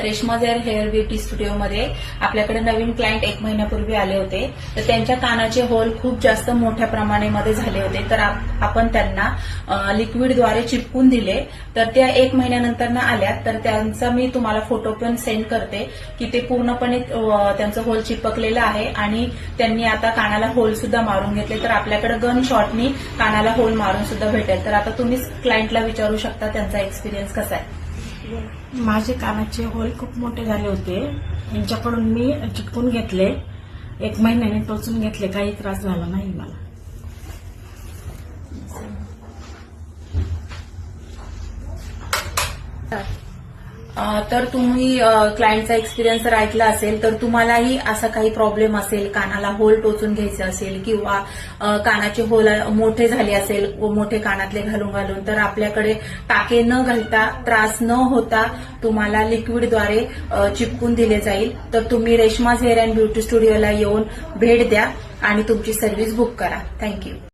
Reshma झेर hair beauty स्टुडिओमध्ये आपल्याकडे नवीन client 1 महिन्यापूर्वी आले होते. तर त्यांच्या कानाचे होल खूप जास्त मोठ्या प्रमाणामध्ये झाले होते. तर आपण त्यांना लिक्विडद्वारे चिपकून दिले. तर त्या 1 महिन्यानंतर आल्या. तर त्यांचा मी तुम्हाला फोटो पण सेंड करते की ते पूर्णपणे त्यांचं होल चिपकलेलं आहे आणि त्यांनी आता कानाला होल सुद्धा मारून घेतले. तर आपल्याकडे गन शॉटनी कानाला होल मारून सुद्धा भेटेल. तर आता तुम्ही क्लायंटला विचारू शकता त्यांचा एक्सपिरियन्स कसा आहे. माझे कानाचे होल खूप मोठे झाले होते. यांच्याकडून मी चिटकून घेतले. 1 महिन्याने टोचून घेतले. काही त्रास झाला नाही मला. तर तुम्ही क्लायंटचा एक्सपिरियन्स जर ऐकला असेल तर तुम्हालाही असा काही प्रॉब्लेम असेल, कानाला होल टोचून घ्यायचे असेल किंवा कानाचे होल मोठे झाले असेल, मोठे कानातले घालून तर आपल्याकडे टाके न घालता, त्रास न होता तुम्हाला लिक्विडद्वारे चिपकून दिले जाईल. तर तुम्ही रेश्मा हेअर अँड ब्युटी स्टुडिओला येऊन भेट द्या आणि तुमची सर्व्हिस बुक करा. थँक्यू.